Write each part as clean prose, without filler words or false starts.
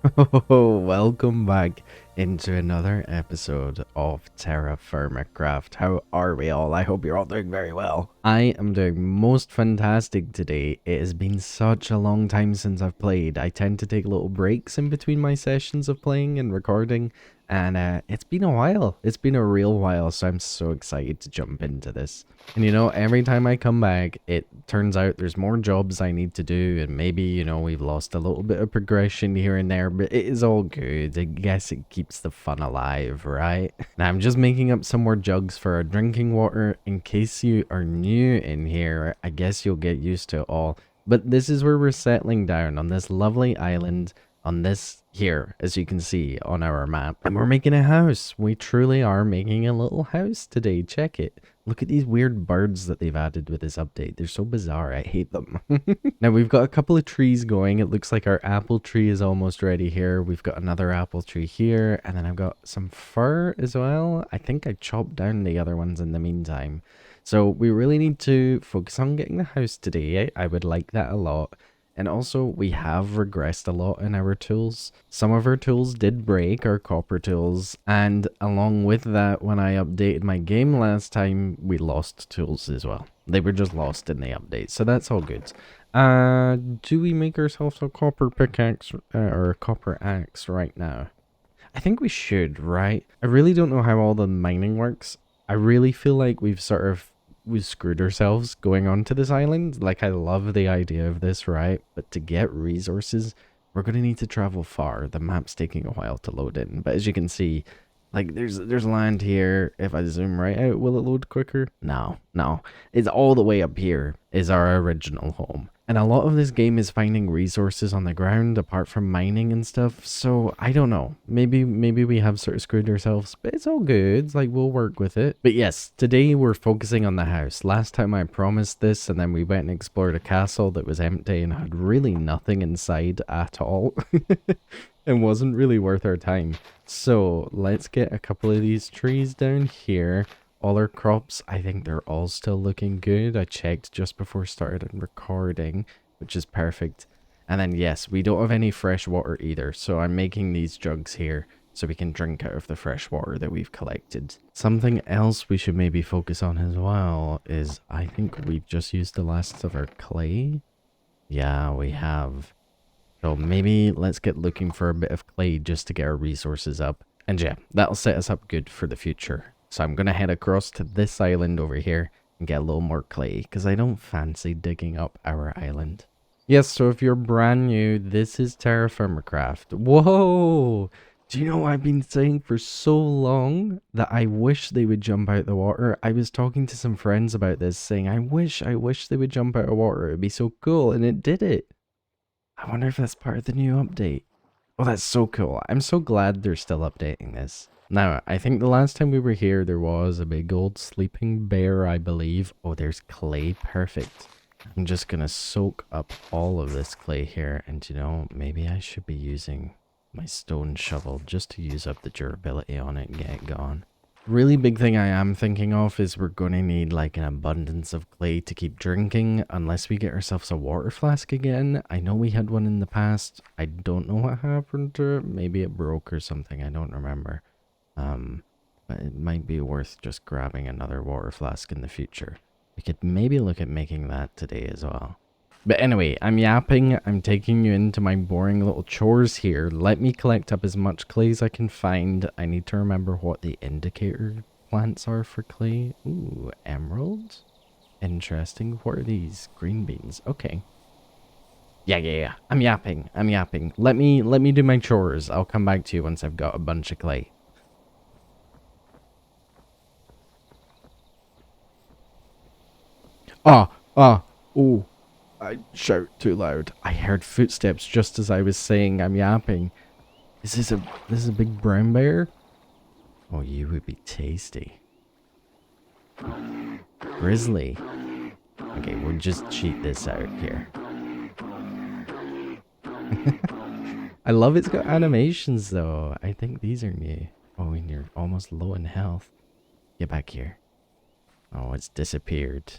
Oh, welcome back into another episode of TerraFirmaCraft. How are we all? I hope you're all doing very well. I am doing most fantastic today. It has been such a long time since I've played. I tend to take little breaks in between my sessions of playing and recording, and it's been a while. It's been a real while, so I'm so excited to jump into this. And every time I come back, it turns out there's more jobs I need to do, and maybe, we've lost a little bit of progression here and there, but it is all good. I guess it keeps the fun alive, right? Now, I'm just making up some more jugs for our drinking water. In case you are new in here, I guess you'll get used to it all. But this is where we're settling down on this lovely island on this here, as you can see on our map. And we're making a house. We truly are making a little house today. Check it. Look at these weird birds that they've added with this update. They're so bizarre. I hate them. Now, we've got a couple of trees going. It looks like our apple tree is almost ready here. We've got another apple tree here. And then I've got some fir as well. I think I chopped down the other ones in the meantime. So we really need to focus on getting the house today. I would like that a lot. And also, we have regressed a lot in our tools. Some of our tools did break, our copper tools, and along with that, when I updated my game last time, we lost tools as well. They were just lost in the update, so that's all good. Do we make ourselves a copper pickaxe, or a copper axe right now? I think we should, right? I really don't know how all the mining works. I really feel like we've screwed ourselves going onto this island. Like, I love the idea of this, right? But to get resources, we're going to need to travel far. The map's taking a while to load in. But as you can see, like, there's land here. If I zoom right out, will it load quicker? No. It's all the way up here is our original home. And a lot of this game is finding resources on the ground apart from mining and stuff. So I don't know. Maybe we have sort of screwed ourselves, but it's all good. Like, we'll work with it. But yes, today we're focusing on the house. Last time I promised this, and then we went and explored a castle that was empty and had really nothing inside at all. And wasn't really worth our time. So let's get a couple of these trees down here. All our crops, I think they're all still looking good. I checked just before started recording, which is perfect. And then yes, we don't have any fresh water either, so I'm making these jugs here so we can drink out of the fresh water that we've collected. Something else we should maybe focus on as well is I think we've just used the last of our clay. Yeah, we have. So maybe let's get looking for a bit of clay just to get our resources up. And yeah, that'll set us up good for the future. So I'm going to head across to this island over here and get a little more clay because I don't fancy digging up our island. Yes, so if you're brand new, this is TerraFirmaCraft. Whoa! Do you know what I've been saying for so long that I wish they would jump out the water? I was talking to some friends about this saying, I wish they would jump out of water. It'd be so cool. And it did it. I wonder if that's part of the new update. Oh, that's so cool. I'm so glad they're still updating this. Now, I think the last time we were here, there was a big old sleeping bear, I believe. Oh, there's clay. Perfect. I'm just going to soak up all of this clay here. And, maybe I should be using my stone shovel just to use up the durability on it and get it gone. Really big thing I am thinking of is we're going to need like an abundance of clay to keep drinking unless we get ourselves a water flask again. I know we had one in the past. I don't know what happened to it. Maybe it broke or something. I don't remember. But it might be worth just grabbing another water flask in the future. We could maybe look at making that today as well. But anyway, I'm yapping. I'm taking you into my boring little chores here. Let me collect up as much clay as I can find. I need to remember what the indicator plants are for clay. Ooh, emerald. Interesting. What are these? Green beans. Okay. Yeah. I'm yapping. Let me do my chores. I'll come back to you once I've got a bunch of clay. Oh. I shout too loud. I heard footsteps just as I was saying I'm yapping. Is this a big brown bear? Oh, you would be tasty. Grizzly. Okay, we'll just cheat this out here. I love it's got animations though. I think these are new. Oh, and you're almost low in health. Get back here. Oh, it's disappeared.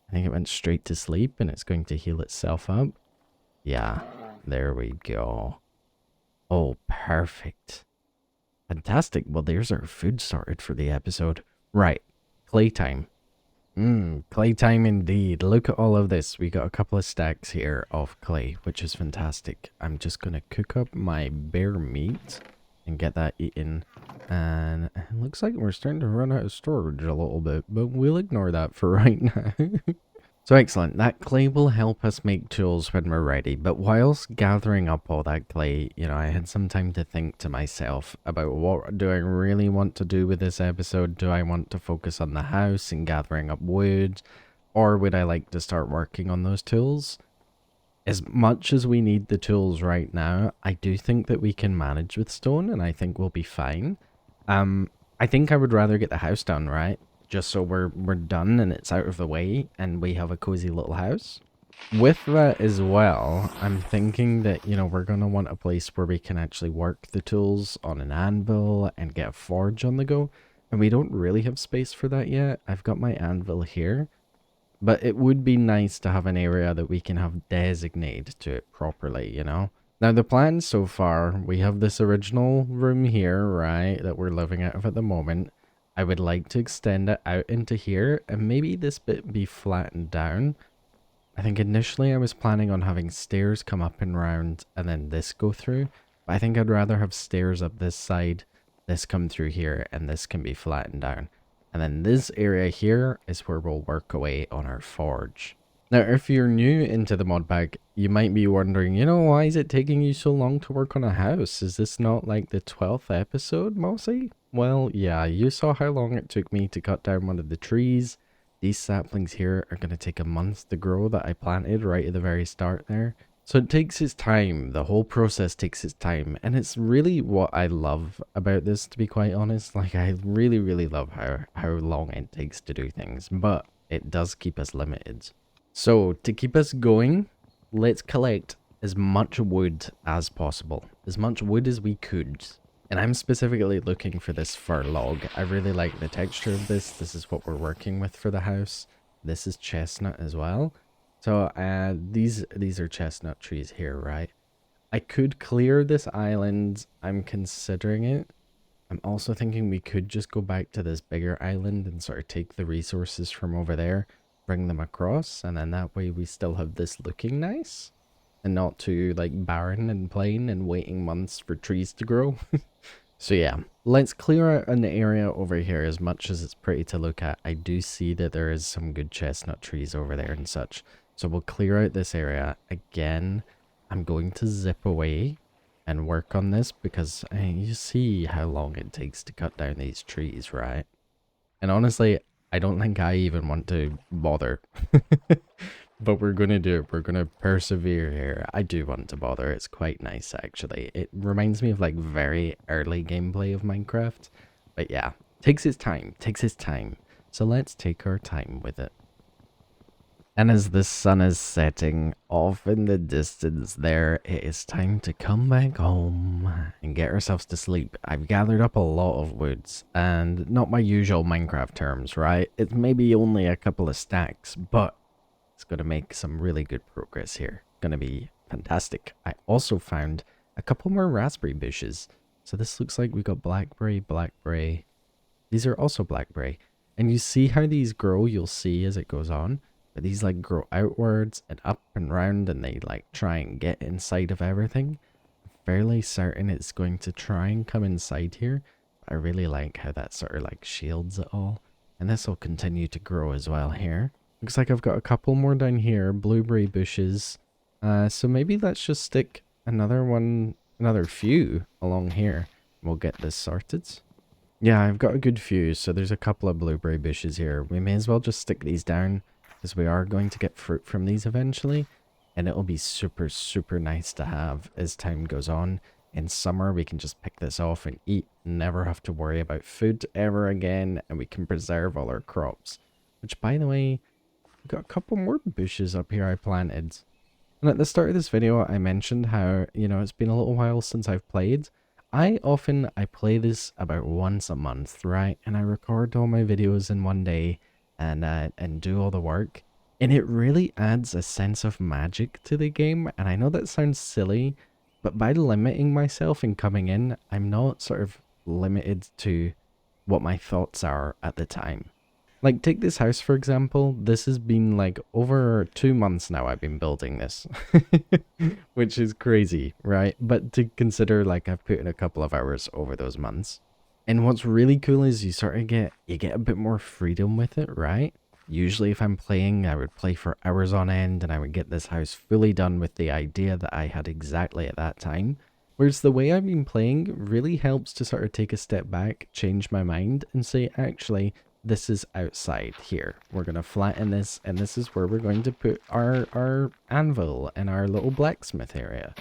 I think it went straight to sleep and it's going to heal itself up. Yeah, there we go. Oh, perfect. Fantastic. Well, there's our food sorted for the episode. Right. Clay time. Clay time indeed. Look at all of this. We got a couple of stacks here of clay, which is fantastic. I'm just going to cook up my bear meat and get that eaten. And it looks like we're starting to run out of storage a little bit, but we'll ignore that for right now. So excellent, that clay will help us make tools when we're ready, but whilst gathering up all that clay, I had some time to think to myself about what do I really want to do with this episode. Do I want to focus on the house and gathering up wood, or would I like to start working on those tools? As much as we need the tools right now, I do think that we can manage with stone, and I think we'll be fine. I think I would rather get the house done, right? Just so we're done and it's out of the way and we have a cozy little house. With that as well, I'm thinking that, we're going to want a place where we can actually work the tools on an anvil and get a forge on the go. And we don't really have space for that yet. I've got my anvil here. But it would be nice to have an area that we can have designated to it properly, Now, the plan so far, we have this original room here, right, that we're living out of at the moment. I would like to extend it out into here, and maybe this bit be flattened down. I think initially I was planning on having stairs come up and round, and then this go through. But I think I'd rather have stairs up this side, this come through here, and this can be flattened down. And then this area here is where we'll work away on our forge. Now, if you're new into the mod pack, you might be wondering, why is it taking you so long to work on a house? Is this not like the 12th episode, Mossy? Well, yeah, you saw how long it took me to cut down one of the trees. These saplings here are going to take a month to grow that I planted right at the very start there. So it takes its time. The whole process takes its time. And it's really what I love about this, to be quite honest. Like, I really, really love how long it takes to do things. But it does keep us limited. So, to keep us going, let's collect as much wood as possible. As much wood as we could. And I'm specifically looking for this fir log. I really like the texture of this. This is what we're working with for the house. This is chestnut as well. So, these are chestnut trees here, right? I could clear this island. I'm considering it. I'm also thinking we could just go back to this bigger island and sort of take the resources from over there, bring them across, and then that way we still have this looking nice and not too like barren and plain and waiting months for trees to grow. So yeah, let's clear out an area over here. As much as it's pretty to look at, I do see that there is some good chestnut trees over there and such. So we'll clear out this area. Again, I'm going to zip away and work on this because you see how long it takes to cut down these trees, right? And honestly, I don't think I even want to bother. But we're going to do it. We're going to persevere here. I do want to bother. It's quite nice, actually. It reminds me of, like, very early gameplay of Minecraft. But yeah, takes its time. Takes its time. So let's take our time with it. And as the sun is setting off in the distance there, it is time to come back home and get ourselves to sleep. I've gathered up a lot of woods, and not my usual Minecraft terms, right? It's maybe only a couple of stacks, but it's going to make some really good progress here. Going to be fantastic. I also found a couple more raspberry bushes. So this looks like we got blackberry. These are also blackberry. And you see how these grow, you'll see as it goes on. But these like grow outwards and up and round, and they like try and get inside of everything. I'm fairly certain it's going to try and come inside here. I really like how that sort of like shields it all. And this will continue to grow as well here. Looks like I've got a couple more down here, blueberry bushes. So maybe let's just stick another few along here. We'll get this sorted. Yeah, I've got a good few, so there's a couple of blueberry bushes here. We may as well just stick these down, because we are going to get fruit from these eventually. And it'll be super, super nice to have as time goes on. In summer, we can just pick this off and eat, never have to worry about food ever again, and we can preserve all our crops. Which, by the way, got a couple more bushes up here I planted. And at the start of this video, I mentioned how, it's been a little while since I've played. I play this about once a month, right? And I record all my videos in one day and do all the work. And it really adds a sense of magic to the game. And I know that sounds silly, But by limiting myself and coming in, I'm not sort of limited to what my thoughts are at the time. Like, take this house, for example. This has been like over 2 months now I've been building this, which is crazy, right? But to consider, like, I've put in a couple of hours over those months. And what's really cool is you get a bit more freedom with it, right? Usually if I'm playing, I would play for hours on end and I would get this house fully done with the idea that I had exactly at that time. Whereas the way I've been playing really helps to sort of take a step back, change my mind, and say, actually, this is outside here. We're going to flatten this, and this is where we're going to put our anvil and our little blacksmith area.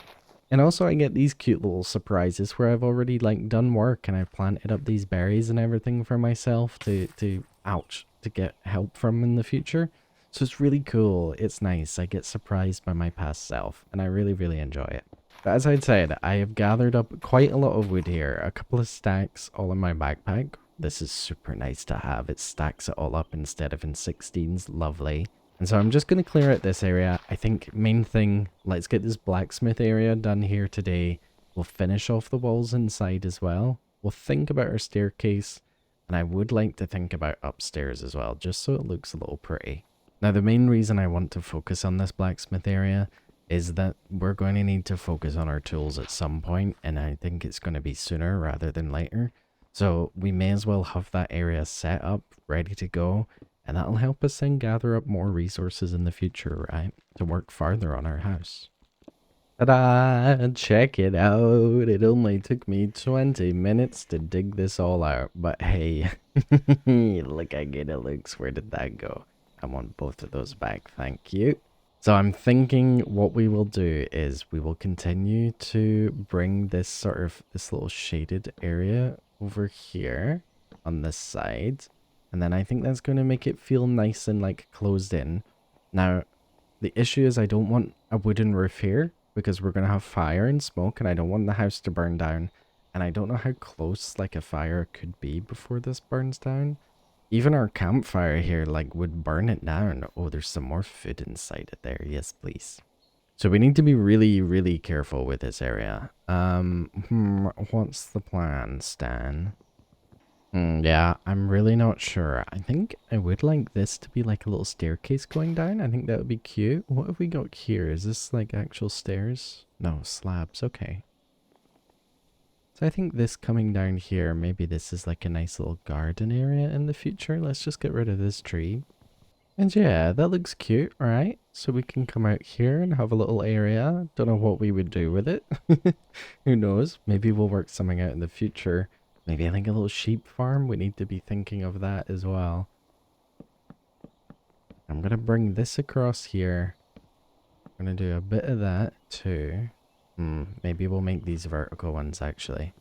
And also I get these cute little surprises where I've already like done work and I've planted up these berries and everything for myself to get help from in the future. So it's really cool. It's nice. I get surprised by my past self and I really, really enjoy it. But as I'd said, I have gathered up quite a lot of wood here, a couple of stacks all in my backpack. This is super nice to have. It stacks it all up instead of in 16s. Lovely. And so I'm just going to clear out this area. I think main thing, let's get this blacksmith area done here today. We'll finish off the walls inside as well. We'll think about our staircase. And I would like to think about upstairs as well, just so it looks a little pretty. Now, the main reason I want to focus on this blacksmith area is that we're going to need to focus on our tools at some point, and I think it's going to be sooner rather than later. So we may as well have that area set up, ready to go, and that'll help us then gather up more resources in the future, right? To work farther on our house. Ta-da! Check it out! It only took me 20 minutes to dig this all out, but hey, look how good it looks. Where did that go? I want both of those back, thank you. So I'm thinking what we will do is we will continue to bring this this little shaded area over here on this side. And then I think that's going to make it feel nice and like closed in. Now, the issue is I don't want a wooden roof here because we're going to have fire and smoke and I don't want the house to burn down. And I don't know how close like a fire could be before this burns down. Even our campfire here like would burn it down. Oh, there's some more food inside it there. Yes, please. So we need to be really, really careful with this area. What's the plan, Stan? Yeah, I'm really not sure. I think I would like this to be like a little staircase going down. I think that would be cute. What have we got here? Is this like actual stairs? No, slabs. Okay. So I think this coming down here, maybe this is like a nice little garden area in the future. Let's just get rid of this tree. And yeah, that looks cute, right? So we can come out here and have a little area. Don't know what we would do with it. Who knows? Maybe we'll work something out in the future. Maybe like a little sheep farm. We need to be thinking of that as well. I'm going to bring this across here. I'm going to do a bit of that too. Maybe we'll make these vertical ones actually.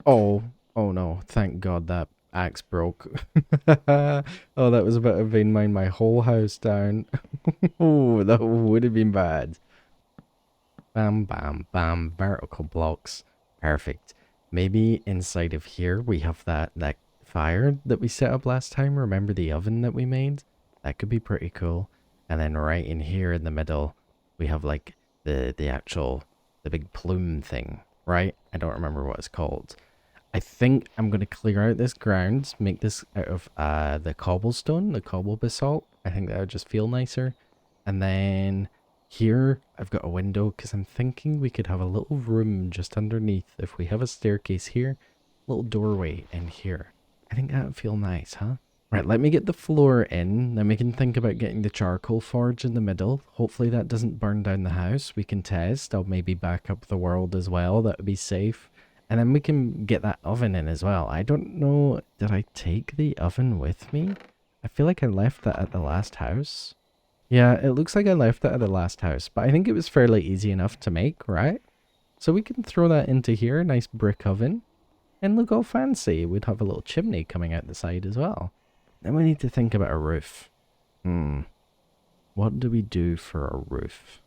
Oh no. Thank God that axe broke. Oh, that was about to vein mine my whole house down. Oh, that would have been bad. Bam, bam, bam. Vertical blocks. Perfect. Maybe inside of here we have that fire that we set up last time. Remember the oven that we made? That could be pretty cool. And then right in here in the middle, we have like the big plume thing, right? I don't remember what it's called. I think I'm going to clear out this ground, make this out of the cobblestone, the cobble basalt. I think that would just feel nicer. And then here I've got a window because I'm thinking we could have a little room just underneath. If we have a staircase here, little doorway in here. I think that would feel nice, huh? Right, let me get the floor in, then we can think about getting the charcoal forge in the middle. Hopefully that doesn't burn down the house. We can test. I'll maybe back up the world as well. That would be safe. And then we can get that oven in as well. I don't know, did I take the oven with me? I feel like I left that at the last house. Yeah, it looks like I left that at the last house, but I think it was fairly easy enough to make, right? So we can throw that into here, nice brick oven. And look all fancy. We'd have a little chimney coming out the side as well. Then we need to think about a roof. What do we do for a roof?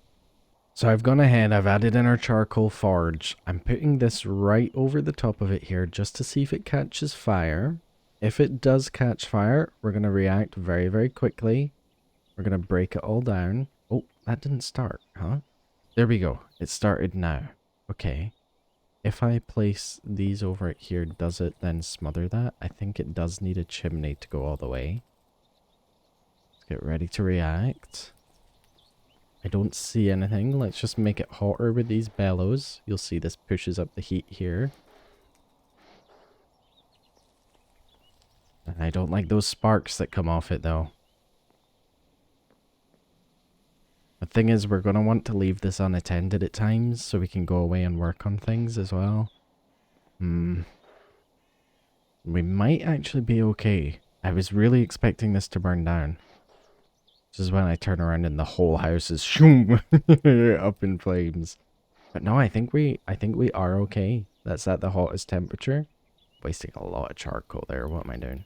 So I've gone ahead, I've added in our charcoal forge. I'm putting this right over the top of it here just to see if it catches fire. If it does catch fire, we're going to react very, very quickly. We're going to break it all down. Oh, that didn't start, huh? There we go. It started now. Okay. If I place these over it here, does it then smother that? I think it does need a chimney to go all the way. Let's get ready to react. I don't see anything. Let's just make it hotter with these bellows. You'll see this pushes up the heat here. And I don't like those sparks that come off it though. The thing is, we're going to want to leave this unattended at times so we can go away and work on things as well. We might actually be okay. I was really expecting this to burn down. This is when I turn around and the whole house is shoom up in flames. But no, I think we are okay. That's at the hottest temperature. Wasting a lot of charcoal there. What am I doing?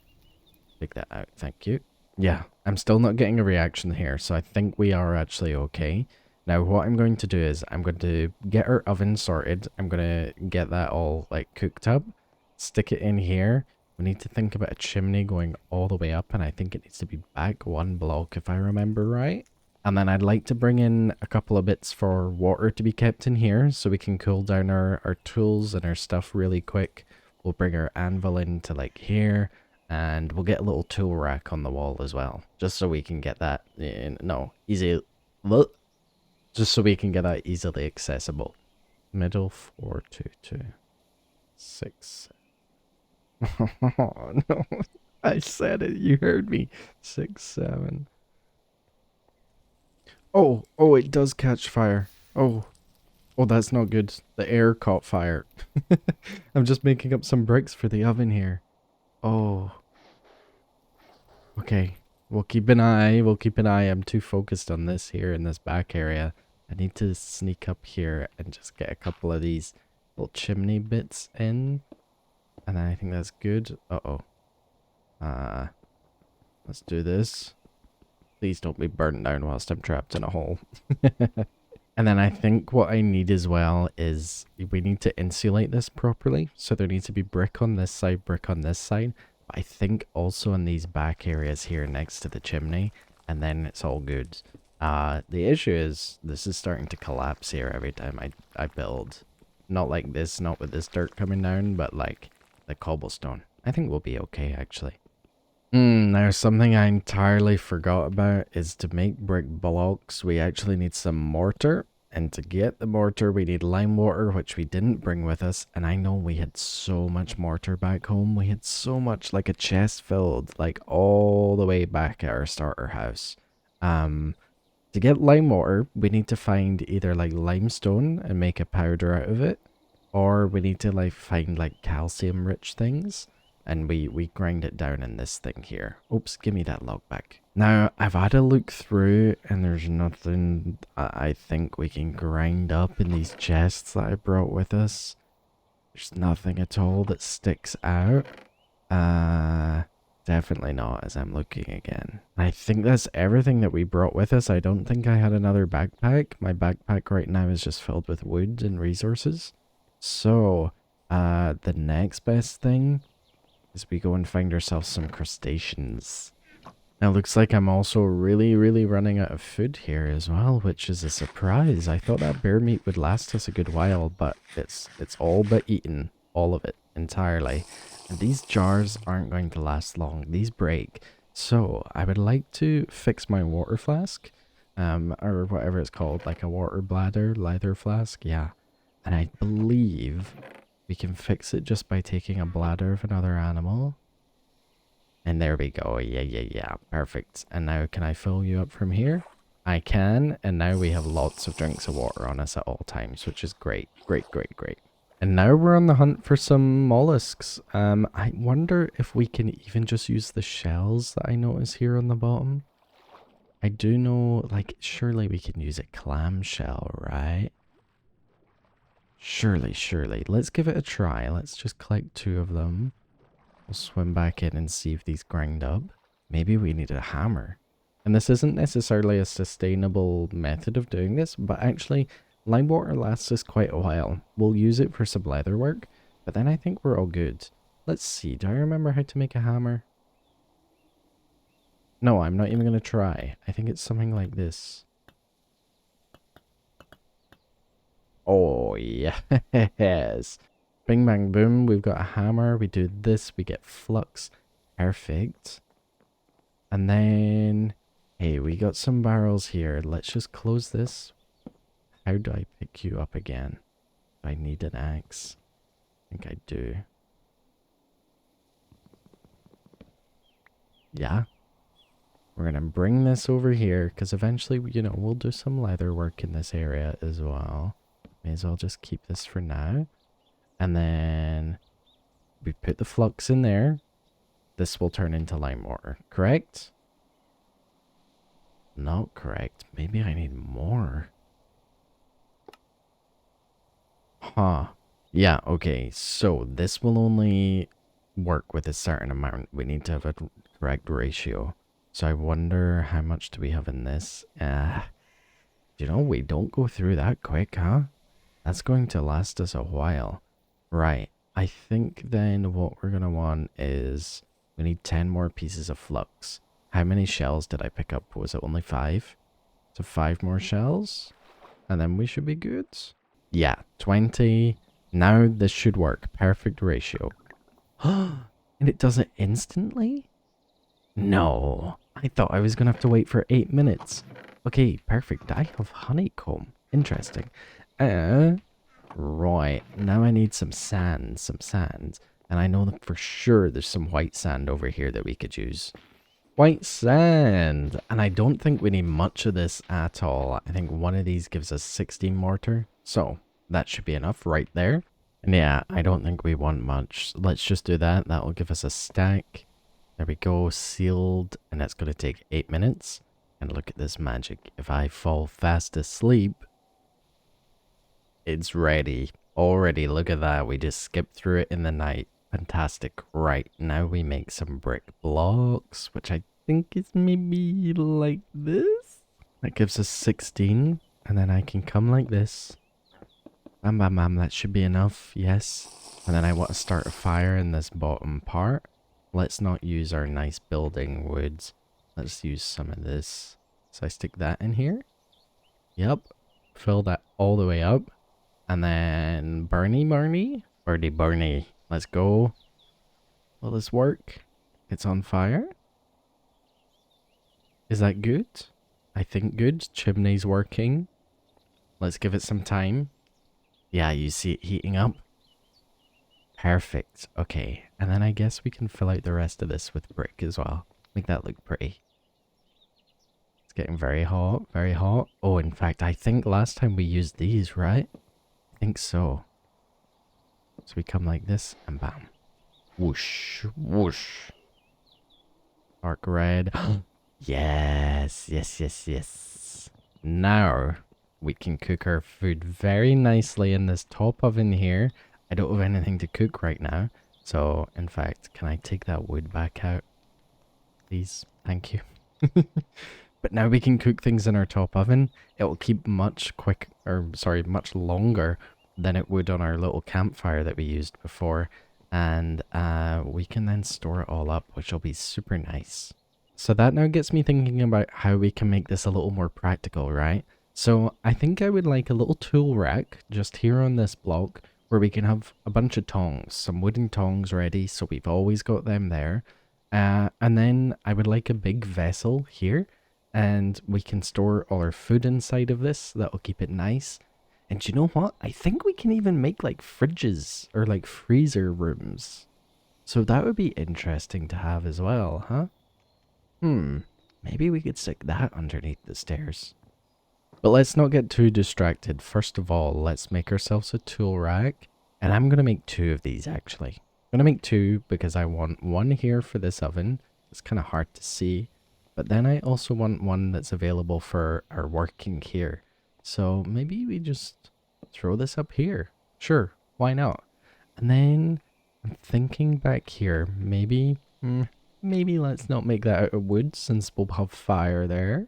Take that out. Thank you. Yeah, I'm still not getting a reaction here, so I think we are actually okay. Now, what I'm going to do is I'm going to get our oven sorted. I'm going to get that all, like, cooked up. Stick it in here. We need to think about a chimney going all the way up, and I think it needs to be back one block, if I remember right. And then I'd like to bring in a couple of bits for water to be kept in here, so we can cool down our tools and our stuff really quick. We'll bring our anvil into, like, here. And we'll get a little tool rack on the wall as well, just so we can get that just so we can get that easily accessible. Middle 422 6. Oh no, I said it. You heard me. 6 7. Oh, it does catch fire. Oh, that's not good. The air caught fire. I'm just making up some bricks for the oven here. Oh. Okay. We'll keep an eye. I'm too focused on this here in this back area. I need to sneak up here and just get a couple of these little chimney bits in. And I think that's good. Uh-oh. Let's do this. Please don't be burned down whilst I'm trapped in a hole. And then I think what I need as well is we need to insulate this properly. So there needs to be brick on this side, brick on this side. But I think also in these back areas here next to the chimney. And then it's all good. The issue is this is starting to collapse here every time I build. Not like this, not with this dirt coming down, but like the cobblestone. I think we'll be okay actually. Now something I entirely forgot about is to make brick blocks, we actually need some mortar. And to get the mortar, we need lime water, which we didn't bring with us. And I know we had so much mortar back home. We had so much, like a chest filled, like all the way back at our starter house. To get lime water, we need to find either like limestone and make a powder out of it. Or we need to like find like calcium rich things. And we grind it down in this thing here. Oops, give me that log back. Now, I've had a look through and there's nothing I think we can grind up in these chests that I brought with us. There's nothing at all that sticks out. Definitely not as I'm looking again. I think that's everything that we brought with us. I don't think I had another backpack. My backpack right now is just filled with wood and resources. So, the next best thing is we go and find ourselves some crustaceans. Now, looks like I'm also really running out of food here as well, which is a surprise. I thought that bear meat would last us a good while, but it's all but eaten. All of it, entirely. And these jars aren't going to last long. These break. So, I would like to fix my water flask, or whatever it's called, like a water bladder, leather flask, yeah. And I believe we can fix it just by taking a bladder of another animal. And there we go. Yeah. Perfect. And now can I fill you up from here? I can. And now we have lots of drinks of water on us at all times, which is great. Great. And now we're on the hunt for some mollusks. I wonder if we can even just use the shells that I notice here on the bottom. I do know, like, surely we can use a clam shell, right? Surely. Let's give it a try. Let's just collect 2 of them. We'll swim back in and see if these grind up. Maybe we need a hammer. And this isn't necessarily a sustainable method of doing this, but actually, lime water lasts us quite a while. We'll use it for some leather work, but then I think we're all good. Let's see, do I remember how to make a hammer? No, I'm not even going to try. I think it's something like this. Oh, yes. Bing, bang, boom. We've got a hammer. We do this. We get flux. Perfect. And then, hey, we got some barrels here. Let's just close this. How do I pick you up again? Do I need an axe? I think I do. Yeah. We're going to bring this over here because eventually, you know, we'll do some leather work in this area as well. May as well just keep this for now. And then we put the flux in there. This will turn into lime water, correct? Not correct. Maybe I need more. Huh. Yeah, okay. So this will only work with a certain amount. We need to have a correct ratio. So I wonder how much do we have in this? You know, we don't go through that quick, huh? That's going to last us a while. Right. I think then what we're going to want is we need 10 more pieces of flux. How many shells did I pick up? Was it only 5? So 5 more shells? And then we should be good. Yeah, 20. Now this should work. Perfect ratio. And it does it instantly? No. I thought I was going to have to wait for 8 minutes. Okay, perfect. I have honeycomb. Interesting. Right. Now I need some sand. And I know that for sure there's some white sand over here that we could use. White sand. And I don't think we need much of this at all. I think one of these gives us 16 mortar. So that should be enough right there. And yeah, I don't think we want much. Let's just do that. That will give us a stack. There we go. Sealed. And that's going to take 8 minutes. And look at this magic. If I fall fast asleep, it's ready. Already, look at that. We just skipped through it in the night. Fantastic. Right, now we make some brick blocks, which I think is maybe like this. That gives us 16. And then I can come like this. Bam, bam, bam. That should be enough. Yes. And then I want to start a fire in this bottom part. Let's not use our nice building woods. Let's use some of this. So I stick that in here. Yep. Fill that all the way up. And then Birdie. Let's go. Will this work? It's on fire. Is that good? I think good. Chimney's working. Let's give it some time. Yeah, you see it heating up. Perfect. Okay. And then I guess we can fill out the rest of this with brick as well. Make that look pretty. It's getting very hot. Very hot. Oh, in fact, I think last time we used these, right? I think so. So we come like this and bam. Whoosh, whoosh. Dark red. Yes. Now we can cook our food very nicely in this top oven here. I don't have anything to cook right now. So, in fact, can I take that wood back out? Please. Thank you. But now we can cook things in our top oven. It will keep much longer than it would on our little campfire that we used before. And we can then store it all up, which will be super nice. So that now gets me thinking about how we can make this a little more practical, right? So I think I would like a little tool rack just here on this block where we can have a bunch of tongs, some wooden tongs ready, so we've always got them there. And then I would like a big vessel here, and we can store all our food inside of this. That'll keep it nice. And you know what? I think we can even make like fridges or like freezer rooms. So that would be interesting to have as well, huh? Maybe we could stick that underneath the stairs. But let's not get too distracted. First of all, let's make ourselves a tool rack. And I'm going to make 2 of these actually. I'm going to make 2 because I want one here for this oven. It's kind of hard to see. But then I also want one that's available for our working here. So maybe we just throw this up here. Sure, why not? And then I'm thinking back here, maybe let's not make that out of wood since we'll have fire there.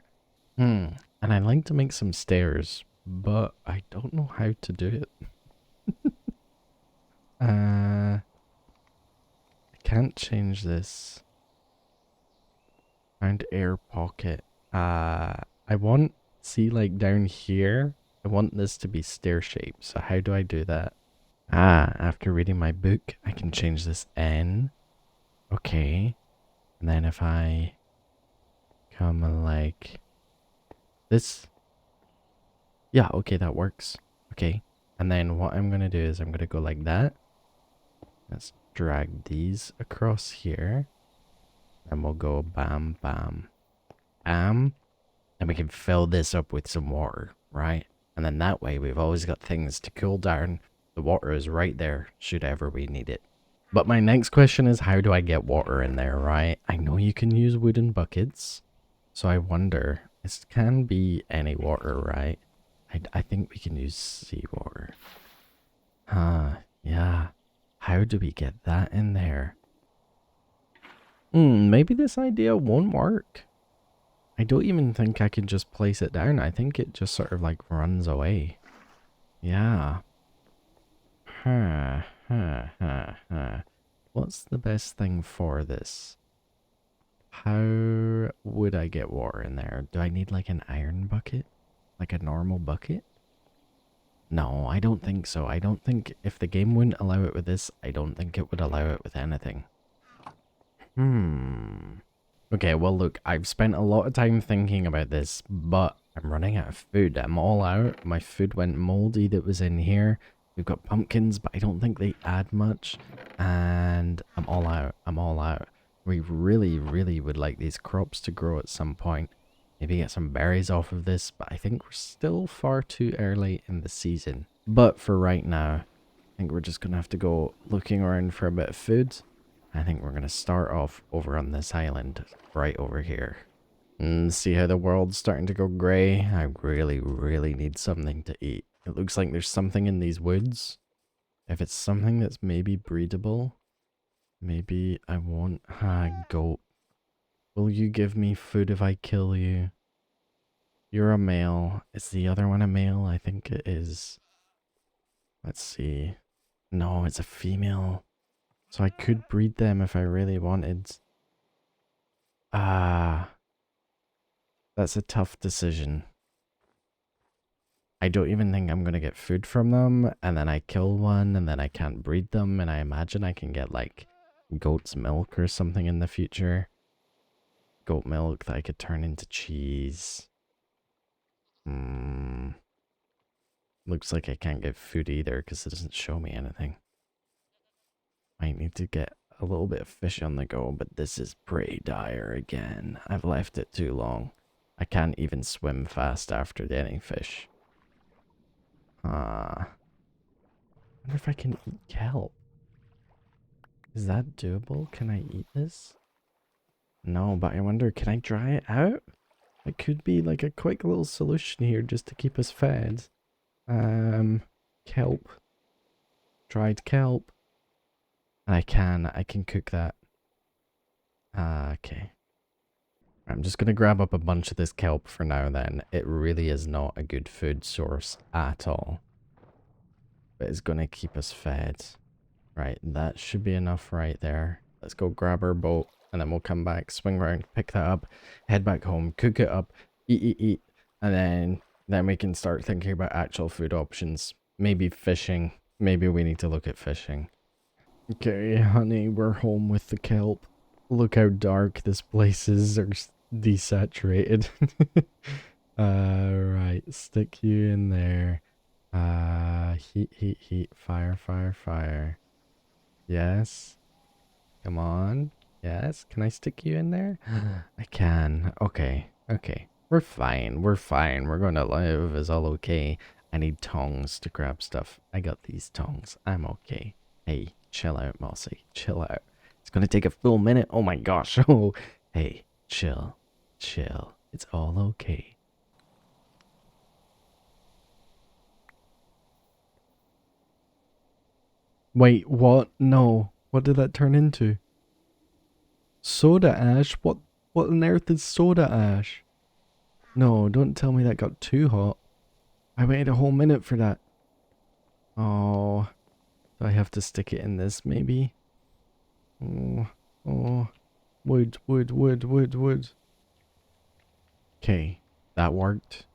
And I'd like to make some stairs, but I don't know how to do it. I can't change this. Found air pocket. I want, see like down here, I want this to be stair-shaped, so how do I do that? Ah, after reading my book, I can change this N. Okay. And then if I come like this. Yeah, okay, that works. Okay. And then what I'm going to do is I'm going to go like that. Let's drag these across here. And we'll go bam, bam, bam. And we can fill this up with some water, right? And then that way we've always got things to cool down. The water is right there, should ever we need it. But my next question is, how do I get water in there, right? I know you can use wooden buckets. So I wonder, this can be any water, right? I think we can use seawater. Yeah. How do we get that in there? Maybe this idea won't work. I don't even think I can just place it down. I think it just sort of like runs away. Yeah. What's the best thing for this? How would I get water in there? Do I need like an iron bucket? Like a normal bucket? No, I don't think so. I don't think if the game wouldn't allow it with this, I don't think it would allow it with anything. Okay, well look, I've spent a lot of time thinking about this, but I'm running out of food. I'm all out. My food went moldy that was in here. We've got pumpkins, but I don't think they add much. And I'm all out. I'm all out. We really, really would like these crops to grow at some point. Maybe get some berries off of this, but I think we're still far too early in the season. But for right now, I think we're just going to have to go looking around for a bit of food. I think we're going to start off over on this island, right over here. See how the world's starting to go grey? I really, really need something to eat. It looks like there's something in these woods. If it's something that's maybe breedable, maybe I won't. Goat. Will you give me food if I kill you? You're a male. Is the other one a male? I think it is. Let's see. No, it's a female. So I could breed them if I really wanted. Ah. That's a tough decision. I don't even think I'm going to get food from them, and then I kill one, and then I can't breed them, and I imagine I can get, like, goat's milk or something in the future. Goat milk that I could turn into cheese. Looks like I can't get food either, because it doesn't show me anything. Might need to get a little bit of fish on the go, but this is pretty dire again. I've left it too long. I can't even swim fast after getting fish. I wonder if I can eat kelp. Is that doable? Can I eat this? No, but I wonder, can I dry it out? It could be like a quick little solution here just to keep us fed. Kelp. Dried kelp. And I can cook that. Okay. I'm just gonna grab up a bunch of this kelp for now then. It really is not a good food source at all. But it's gonna keep us fed. Right, that should be enough right there. Let's go grab our boat, and then we'll come back, swing around, pick that up, head back home, cook it up, eat, and then we can start thinking about actual food options. Maybe fishing. Maybe we need to look at fishing. Okay, honey, we're home with the kelp. Look how dark this place is, or desaturated. Right, stick you in there. Heat, fire. Yes. Come on. Yes. Can I stick you in there? I can. Okay. We're fine. We're gonna live. It's all okay. I need tongs to grab stuff. I got these tongs. I'm okay. Hey, chill out, Mossy. Chill out. It's gonna take a full minute. Oh my gosh. Oh, hey, chill. It's all okay. Wait, what? No. What did that turn into? Soda ash? What on earth is soda ash? No, don't tell me that got too hot. I waited a whole minute for that. Oh. Do I have to stick it in this, maybe? Oh. Wood. Okay. That worked.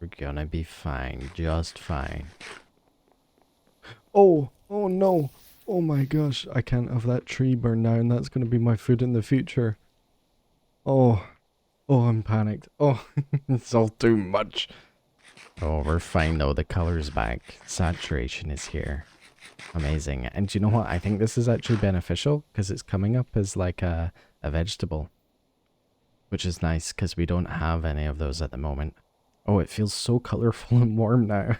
We're gonna be fine. Just fine. Oh no. Oh my gosh. I can't have that tree burn down. That's gonna be my food in the future. Oh. Oh, I'm panicked. Oh, it's all too much. Oh, we're fine though. The color's back. Saturation is here. Amazing. And do you know what? I think this is actually beneficial because it's coming up as like a vegetable, which is nice because we don't have any of those at the moment. Oh, it feels so colorful and warm now.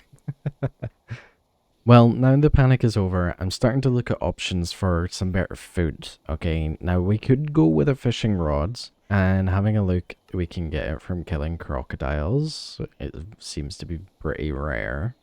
Well, now the panic is over, I'm starting to look at options for some better food. Okay, now we could go with a fishing rod and having a look, we can get it from killing crocodiles. It seems to be pretty rare.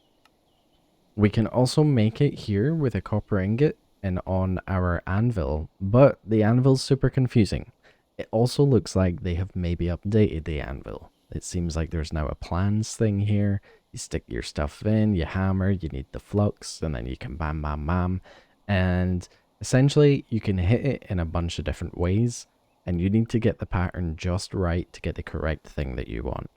We can also make it here with a copper ingot and on our anvil, but the anvil's super confusing. It also looks like they have maybe updated the anvil. It seems like there's now a plans thing here. You stick your stuff in, you hammer, you need the flux, and then you can bam, bam, bam. And essentially, you can hit it in a bunch of different ways, and you need to get the pattern just right to get the correct thing that you want.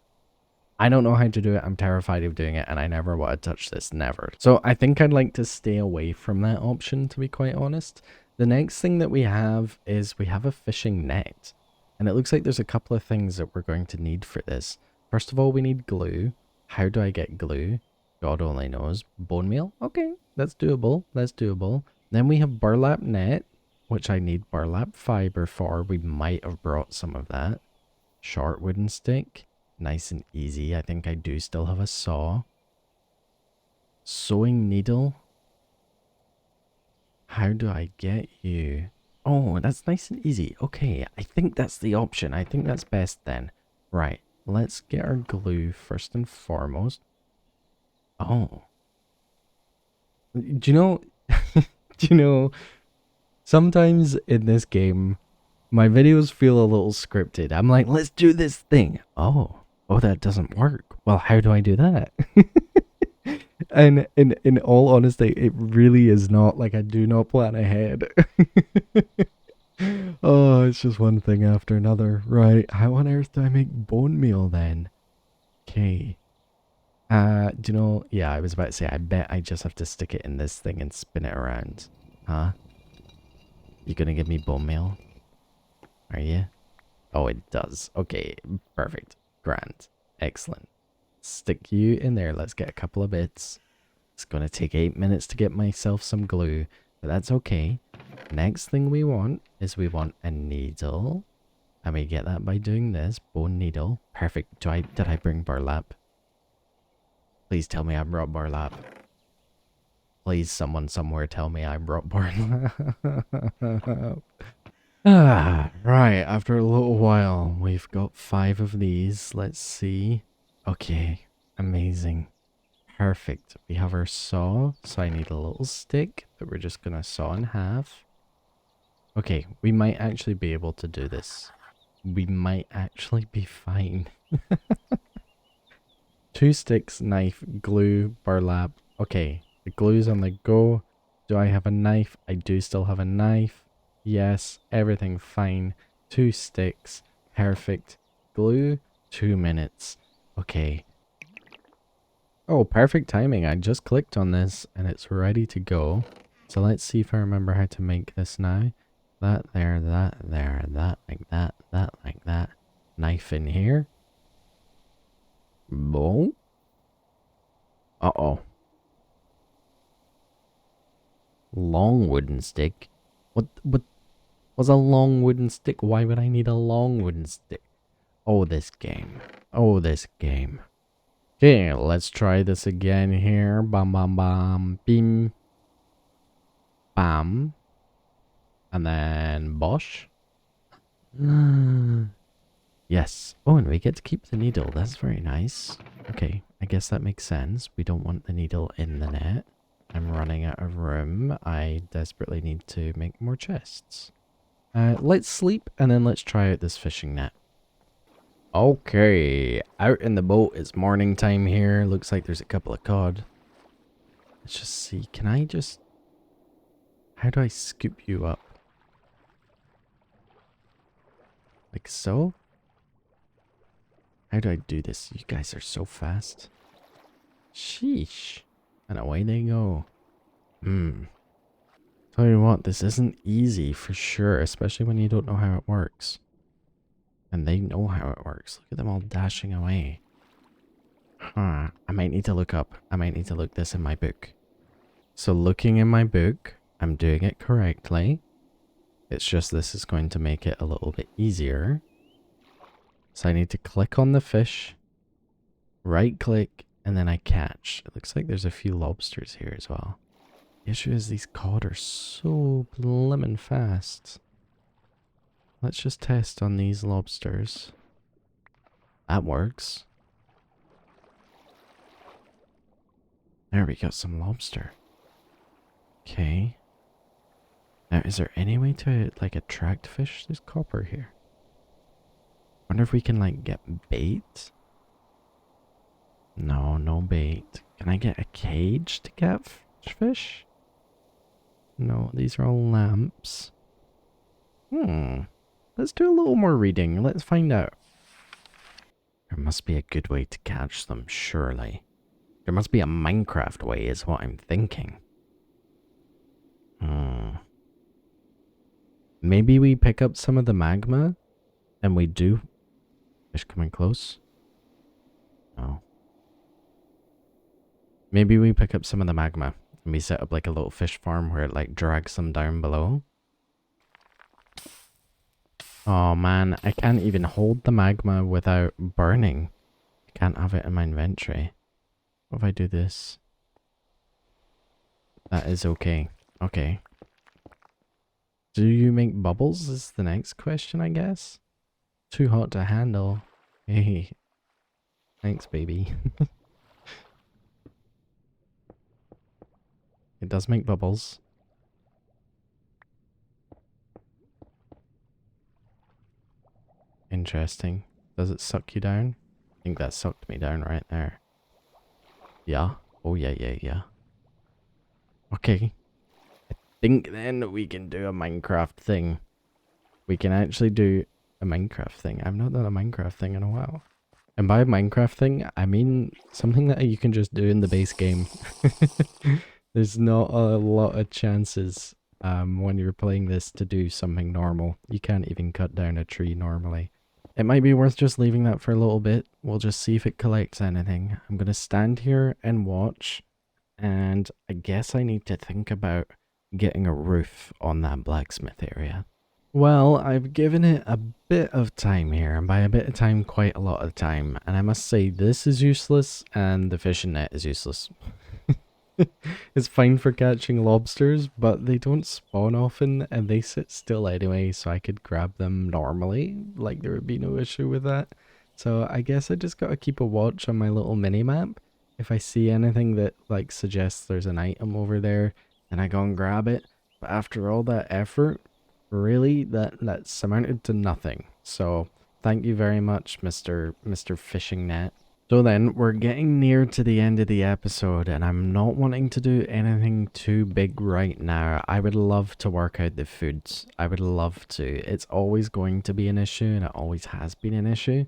I don't know how to do it. I'm terrified of doing it, and I never want to touch this, never. So I think I'd like to stay away from that option, to be quite honest. The next thing that we have is we have a fishing net. And it looks like there's a couple of things that we're going to need for this. First of all, we need glue. How do I get glue? God only knows. Bone meal? Okay, that's doable. That's doable. Then we have burlap net, which I need burlap fiber for. We might have brought some of that. Short wooden stick. Nice and easy. I think I do still have a saw. Sewing needle. How do I get you? Oh, that's nice and easy. Okay, I think that's the option. I think that's best then. Right, let's get our glue first and foremost. Oh. Do you know... do you know... Sometimes in this game, my videos feel a little scripted. I'm like, let's do this thing. Oh, that doesn't work. Well, how do I do that? And in all honesty, it really is not. Like, I do not plan ahead. Oh, it's just one thing after another. Right, how on earth do I make bone meal then? Okay. Do you know, yeah, I was about to say, I bet I just have to stick it in this thing and spin it around. Huh? You gonna give me bone meal? Are you? Oh, it does. Okay, perfect. Grand. Excellent. Stick you in there. Let's get a couple of bits. It's gonna take 8 minutes to get myself some glue, but that's okay. Next thing we want is we want a needle. And we get that by doing this. Bone needle. Perfect. Did I bring burlap? Please tell me I brought burlap. Please, someone somewhere tell me I brought burlap. Right. After a little while, we've got 5 of these. Let's see. Okay. Amazing. Perfect. We have our saw, so I need a little stick that we're just gonna saw in half. Okay, we might actually be able to do this. We might actually be fine. 2 sticks, knife, glue, burlap. Okay, the glue's on the go. Do I have a knife? I do still have a knife. Yes, everything fine. 2 sticks, perfect. Glue, 2 minutes. Okay. Oh, perfect timing. I just clicked on this and it's ready to go. So let's see if I remember how to make this now. That there, that there, that like that like that. Knife in here. Boom. Uh-oh. Long wooden stick? What was a long wooden stick? Why would I need a long wooden stick? Oh, this game. Oh, this game. Okay, let's try this again here. Bam, bam, bam. Beam. Bam. And then Bosch. Yes. Oh, and we get to keep the needle. That's very nice. Okay, I guess that makes sense. We don't want the needle in the net. I'm running out of room. I desperately need to make more chests. Let's sleep and then let's try out this fishing net. Okay, out in the boat. It's morning time here. Looks like there's a couple of cod. Let's just see. Can I just... How do I scoop you up? Like so? How do I do this? You guys are so fast. Sheesh. And away they go. Tell you what, this isn't easy for sure, especially when you don't know how it works. And they know how it works. Look at them all dashing away. Huh. I might need to look up. I might need to look this in my book. So looking in my book, I'm doing it correctly. It's just this is going to make it a little bit easier. So I need to click on the fish, right click, and then I catch. It looks like there's a few lobsters here as well. The issue is these cod are so blimmin' fast. Let's just test on these lobsters. That works. There, we got some lobster. Okay. Now, is there any way to, like, attract fish? There's copper here. Wonder if we can, like, get bait? No, no bait. Can I get a cage to catch fish? No, these are all lamps. Let's do a little more reading. Let's find out. There must be a good way to catch them, surely. There must be a Minecraft way, is what I'm thinking. Maybe we pick up some of the magma, and we do... Fish coming close? No. Maybe we pick up some of the magma, and we set up like a little fish farm where it like drags them down below. Oh man, I can't even hold the magma without burning. I can't have it in my inventory. What if I do this? That is okay. Okay. Do you make bubbles is the next question, I guess? Too hot to handle. Hey. Thanks, baby. It does make bubbles. Interesting. Does it suck you down? I think that sucked me down right there. Yeah. Oh, yeah. Okay. I think then we can do a Minecraft thing. We can actually do a Minecraft thing. I've not done a Minecraft thing in a while. And by Minecraft thing, I mean something that you can just do in the base game. There's not a lot of chances when you're playing this to do something normal. You can't even cut down a tree normally. It might be worth just leaving that for a little bit. We'll just see if it collects anything. I'm going to stand here and watch. And I guess I need to think about getting a roof on that blacksmith area. Well, I've given it a bit of time here, and by a bit of time, quite a lot of time. And I must say, this is useless, and the fishing net is useless. It's fine for catching lobsters, but they don't spawn often, and they sit still anyway, so I could grab them normally. Like, there would be no issue with that. So I guess I just gotta keep a watch on my little mini-map. If I see anything that, like, suggests there's an item over there, then I go and grab it. But after all that effort, really, that's amounted to nothing. So, thank you very much, Mr. Fishing Net. So then, we're getting near to the end of the episode, and I'm not wanting to do anything too big right now. I would love to work out the foods. I would love to. It's always going to be an issue, and it always has been an issue.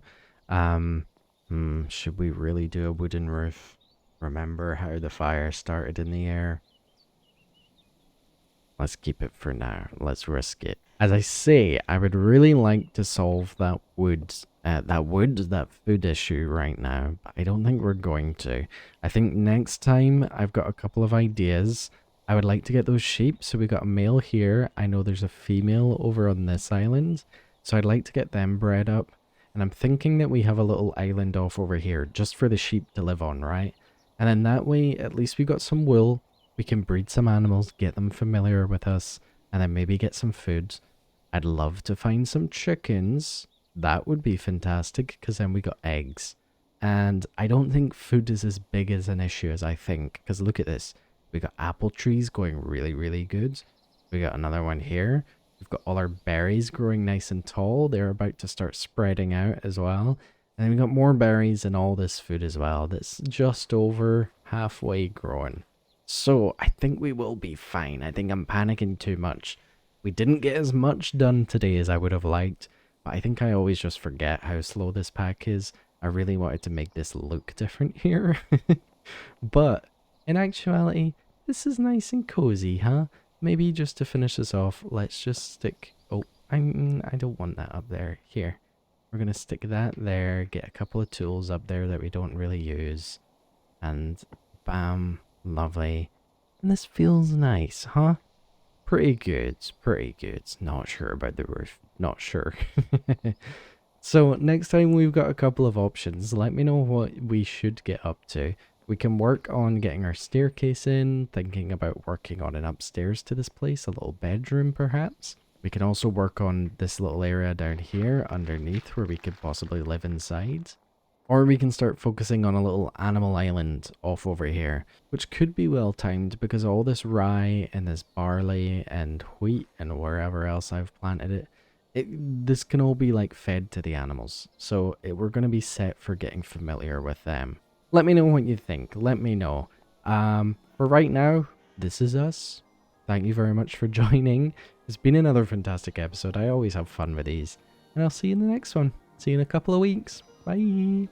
Should we really do a wooden roof? Remember how the fire started in the air? Let's keep it for now. Let's risk it. As I say, I would really like to solve that food issue right now, but I don't think we're going to. I think next time I've got a couple of ideas. I would like to get those sheep. So we got a male here. I know there's a female over on this island. So I'd like to get them bred up. And I'm thinking that we have a little island off over here just for the sheep to live on, right? And then that way, at least we got some wool. We can breed some animals, get them familiar with us, and then maybe get some food. I'd love to find some chickens. That would be fantastic, because then we got eggs. And I don't think food is as big as an issue as I think, because look at this. We got apple trees going really, really good. We got another one here. We've got all our berries growing nice and tall. They're about to start spreading out as well. And then we got more berries and all this food as well. That's just over halfway growing. So I think we will be fine. I think I'm panicking too much. We didn't get as much done today as I would have liked. But I think I always just forget how slow this pack is. I really wanted to make this look different here. But in actuality, this is nice and cozy, huh? Maybe just to finish this off, let's just stick... Oh, I don't want that up there. Here. We're going to stick that there, get a couple of tools up there that we don't really use. And bam, lovely. And this feels nice, huh? Pretty good, pretty good. Not sure about the roof, not sure. So next time we've got a couple of options. Let me know what we should get up to. We can work on getting our staircase in, thinking about working on an upstairs to this place, a little bedroom perhaps. We can also work on this little area down here underneath where we could possibly live inside. Or we can start focusing on a little animal island off over here, which could be well timed because all this rye and this barley and wheat and wherever else I've planted this can all be like fed to the animals. So we're going to be set for getting familiar with them. Let me know what you think. Let me know. For right now, this is us. Thank you very much for joining. It's been another fantastic episode. I always have fun with these. And I'll see you in the next one. See you in a couple of weeks. Bye.